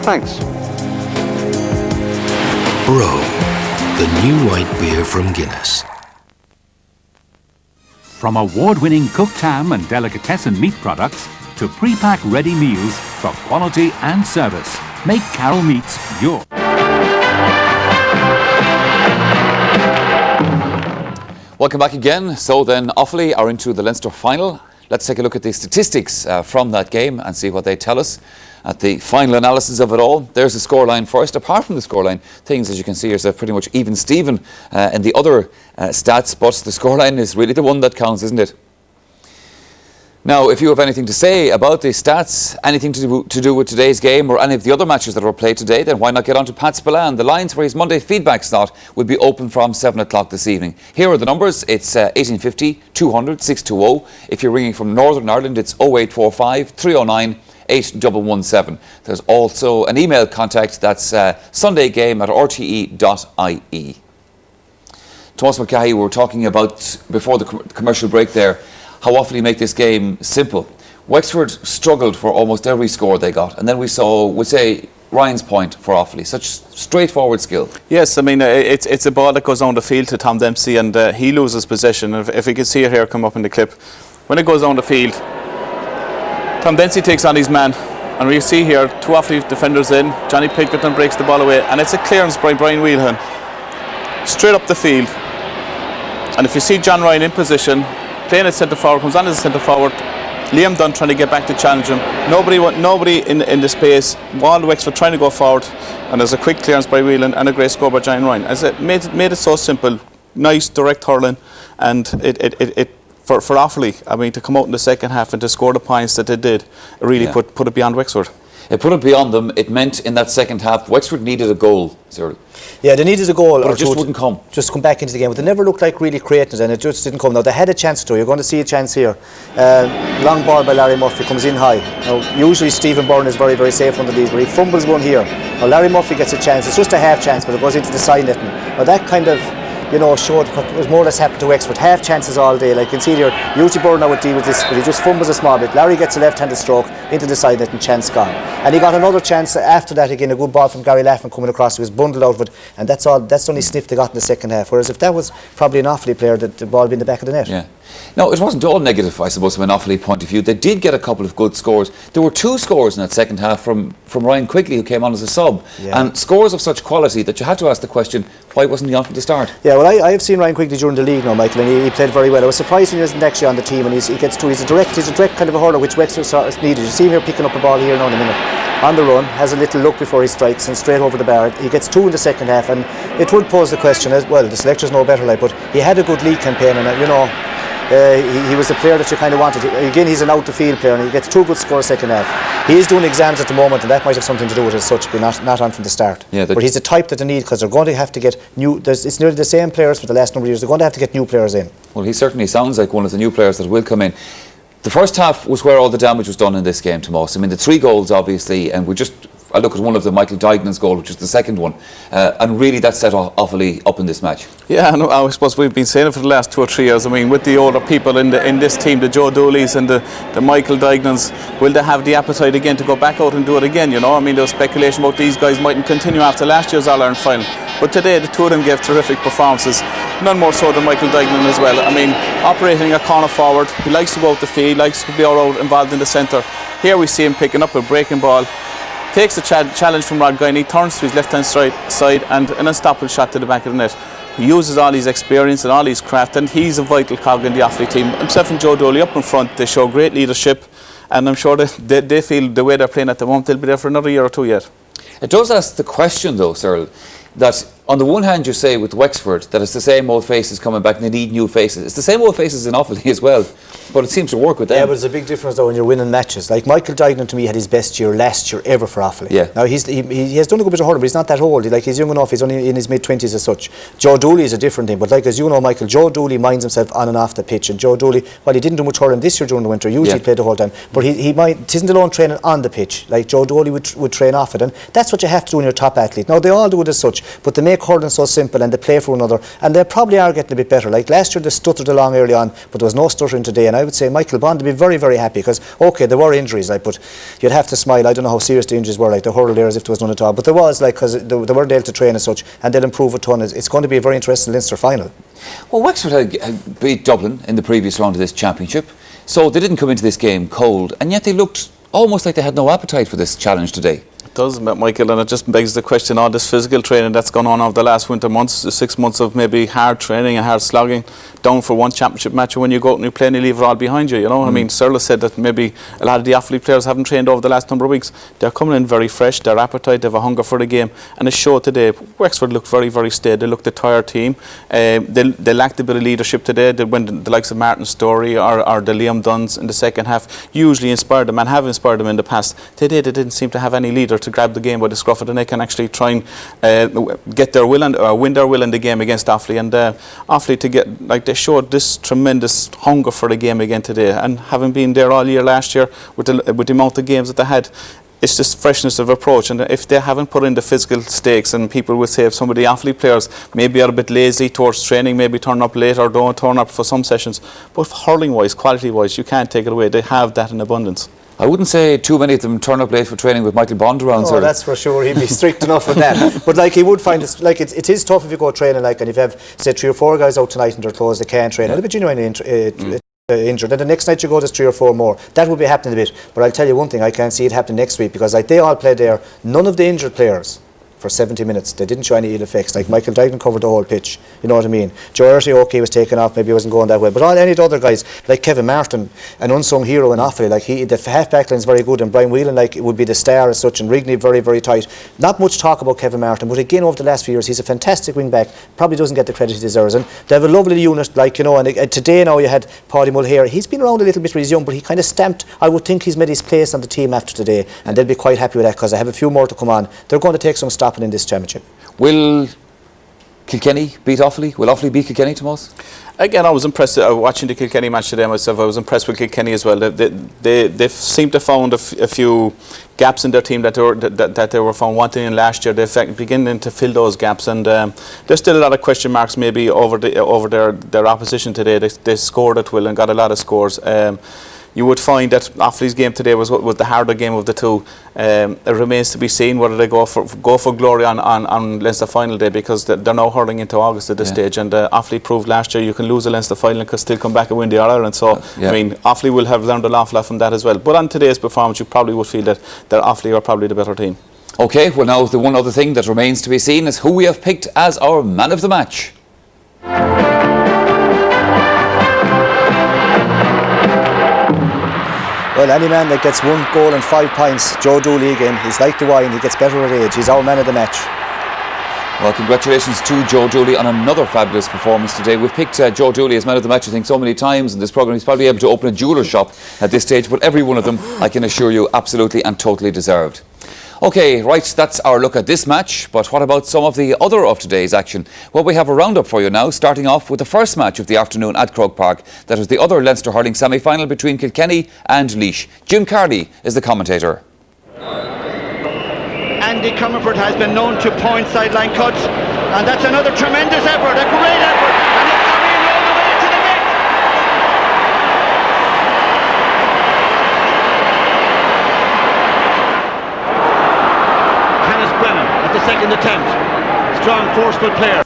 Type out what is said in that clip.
Thanks. Bro, the new white beer from Guinness. From award-winning cooked ham and delicatessen meat products to pre-pack ready meals for quality and service, make Carol Meats your. Welcome back again. So then Offaly are into the Leinster final. Let's take a look at the statistics from that game and see what they tell us at the final analysis of it all. There's the scoreline first. Apart from the scoreline, things, as you can see yourself, pretty much even Steven in the other stats, but the scoreline is really the one that counts, isn't it? Now, if you have anything to say about the stats, anything to do with today's game or any of the other matches that were played today, then why not get on to Pat Spillane? The lines for his Monday feedback slot will be open from 7 o'clock this evening. Here are the numbers. It's 1850 200 620. If you're ringing from Northern Ireland, it's 0845 309 8117. There's also an email contact. That's sundaygame@rte.ie. Tomás Mulcahy, we were talking about before the commercial break there, how Offaly make this game simple. Wexford struggled for almost every score they got, and then we saw, we'd say, Ryan's point for Offaly, such straightforward skill. Yes, I mean, it's a ball that goes down the field to Tom Dempsey, and he loses possession. If we can see it here, come up in the clip, when it goes down the field, Tom Dempsey takes on his man, and we see here, two Offaly defenders in, Johnny Pinkerton breaks the ball away, and it's a clearance by Brian Wheelhan, straight up the field. And if you see John Ryan in position, playing at centre forward, comes on as a centre forward, Liam Dunn trying to get back to challenge him. Nobody in the space. All Wexford trying to go forward, and there's a quick clearance by Whelan and a great score by John Ryan. As it made it so simple, nice direct hurling, and it for Offaly, I mean, to come out in the second half and to score the points that they did, really put it beyond Wexford. It put it beyond them. It meant in that second half, Wexford needed a goal, Cyril. Yeah, they needed a goal. But it just wouldn't come. Just come back into the game. But they never looked like really creating it, and it just didn't come. Now, they had a chance to. You're going to see a chance here. Long ball by Larry Murphy, comes in high. Now, usually Stephen Byrne is very, very safe under these, but he fumbles one here. Now, Larry Murphy gets a chance. It's just a half chance, but it goes into the side netting. Now, that kind of, showed what was more or less happened to Wexford. Half chances all day. Like you can see here, usually Byrne now would deal with this, but he just fumbles a small bit. Larry gets a left-handed stroke into the side net and chance gone. And he got another chance after that again, a good ball from Gary Laffin coming across. He was bundled out of it, and that's all. That's the only sniff they got in the second half. Whereas if that was probably an Offaly player, the ball would be in the back of the net. Yeah. No, it wasn't all negative, I suppose, from an Offaly point of view. They did get a couple of good scores. There were two scores in that second half from Ryan Quigley, who came on as a sub. Yeah. And scores of such quality that you had to ask the question, why wasn't he on from the start? Yeah, well, I have seen Ryan Quigley during the league now, Michael, and he played very well. I was surprised when he wasn't actually on the team, and he's a direct kind of a hurler, which Wexford needed. You see him here picking up a ball here now in a minute. On the run, has a little look before he strikes and straight over the bar. He gets two in the second half, and it would pose the question as well, the selectors know better, but he had a good league campaign, and he was the player that you kind of wanted. Again, he's an out-the-field player, and he gets two good scores second half. He is doing exams at the moment, and that might have something to do with it as such, but not on from the start. Yeah, but he's the type that they need, because they're going to have to get new. It's nearly the same players for the last number of years. They're going to have to get new players in. Well, he certainly sounds like one of the new players that will come in. The first half was where all the damage was done in this game, Tomás. I mean, the 3 goals, obviously, and I look at one of them, Michael Duignan's goal, which was the second one, and really that set Offaly up in this match. Yeah, no, I suppose we've been saying it for the last 2 or 3 years. I mean, with the older people in this team, the Joe Dooleys and the Michael Duignans, will they have the appetite again to go back out and do it again? I mean, there was speculation about these guys mightn't continue after last year's All-Ireland final, but today the two of them gave terrific performances, none more so than Michael Duignan as well. I mean, operating a corner forward, he likes to go out the field, likes to be all out involved in the centre. Here we see him picking up a breaking ball, takes the challenge from Rod Guiney, turns to his left-hand side and an unstoppable shot to the back of the net. He uses all his experience and all his craft, and he's a vital cog in the Offaly team. Himself and Joe Dooley up in front, they show great leadership, and I'm sure they feel the way they're playing at the moment, they'll be there for another year or two yet. It does ask the question, though, Cyril, that on the one hand you say with Wexford that it's the same old faces coming back and they need new faces. It's the same old faces in Offaly as well, but it seems to work with them. Yeah, but there's a big difference though when you're winning matches. Like Michael Duignan to me had his best year last year ever for Offaly. Yeah. Now he has done a good bit of hurling, but he's not that old. He's young enough, he's only in his mid-20s as such. Joe Dooley is a different thing, but like as you know, Michael, Joe Dooley minds himself on and off the pitch, and Joe Dooley, while he didn't do much hurling this year during the winter, usually he played the whole time, but it isn't alone training on the pitch, like Joe Dooley would train off it, and that's what you have to do in your top athlete. Now they all do it as such, but they make make hurling so simple and they play for one another, and they probably are getting a bit better. Like last year they stuttered along early on, but there was no stuttering today, and I would say Michael Bond would be very, very happy, because okay, there were injuries, like, but you'd have to smile. I don't know how serious the injuries were, like the hurl there as if there was none at all, but there was, like, because they were able to train as such, and they'll improve a ton. It's going to be a very interesting Leinster final. Well, Wexford had beat Dublin in the previous round of this championship, so they didn't come into this game cold, and yet they looked almost like they had no appetite for this challenge today. It does, Michael, and it just begs the question, all this physical training that's gone on over the last winter months, the 6 months of maybe hard training and hard slogging, down for one championship match, and when you go out and you play and you leave it all behind you, you know. I mean, Cyril said that maybe a lot of the Offaly players haven't trained over the last number of weeks. They're coming in very fresh, their appetite, they have a hunger for the game, and it showed today. Wexford looked very, very steady. They looked a tired team. They lacked a bit of leadership today. When the likes of Martin Story or the Liam Dunns in the second half usually inspired them and have inspired them in the past, today they didn't seem to have any leader to grab the game by the scruff of the neck and actually try and get their will and win their will in the game against Offaly. And Offaly, to get, like, they showed this tremendous hunger for the game again today, and having been there all year last year with the amount of games that they had, it's just freshness of approach. And if they haven't put in the physical stakes, and people would say if some of the Offaly players maybe are a bit lazy towards training, maybe turn up late or don't turn up for some sessions, but hurling wise, quality wise, you can't take it away. They have that in abundance. I wouldn't say too many of them turn up late for training with Michael Bond around. Oh, that's for sure. He'd be strict enough with that. But like, he would find it, like, it is tough if you go training, like, and if you have, say, 3 or 4 guys out tonight and they're closed, they can't train. They'll be genuinely injured. Then the next night you go, there's 3 or 4 more. That would be happening a bit. But I'll tell you one thing, I can't see it happening next week, because like, they all played there. None of the injured players for 70 minutes, they didn't show any ill effects. Like Michael Duggan covered the whole pitch, you know what I mean. Joe Erty, okay, was taken off, maybe he wasn't going that way, but any of the other guys, like Kevin Martin, an unsung hero in Offaly, like the half-back line is very good, and Brian Whelan, like, it would be the star as such, and Rigney very, very tight. Not much talk about Kevin Martin, but again, over the last few years, he's a fantastic wing-back, probably doesn't get the credit he deserves, and they have a lovely unit, like, you know. And today now you had Paddy Mulcahy. He's been around a little bit when he's young, but he kind of stamped, I would think he's made his place on the team after today, and they'll be quite happy with that, because I have a few more to come on. They're going to take some stopping in this championship. Will Kilkenny beat Offaly? Will Offaly beat Kilkenny, Tomás? Again, I was impressed watching the Kilkenny match today myself. I was impressed with Kilkenny as well. They seem to have found a few gaps in their team that they were found wanting in last year. They're beginning to fill those gaps, and there's still a lot of question marks maybe over their opposition today. They scored at will and got a lot of scores. You would find that Offaly's game today was the harder game of the two. It remains to be seen whether they go for glory on Leinster final day, because they're now hurling into August at this stage, and Offaly proved last year you can lose a Leinster final and can still come back and win the All-Ireland. So I mean, Offaly will have learned an awful lot from that as well. But on today's performance, you probably would feel that Offaly are probably the better team. Okay, well, now the one other thing that remains to be seen is who we have picked as our man of the match. Well, any man that gets 1 goal and 5 points, Joe Dooley again, he's like the wine, he gets better with age. He's our man of the match. Well, congratulations to Joe Dooley on another fabulous performance today. We've picked Joe Dooley as man of the match, I think, so many times in this programme. He's probably able to open a jeweller's shop at this stage, but every one of them, I can assure you, absolutely and totally deserved. Okay, right, that's our look at this match, but what about some of the other of today's action? Well, we have a roundup for you now, starting off with the first match of the afternoon at Croke Park. That was the other Leinster Hurling semi-final between Kilkenny and Laois. Jim Carney is the commentator. Andy Comerford has been known to point sideline cuts, and that's another tremendous effort, a great effort, and it's coming all the way to the net. Kenneth Brennan at the second attempt, strong, forceful player.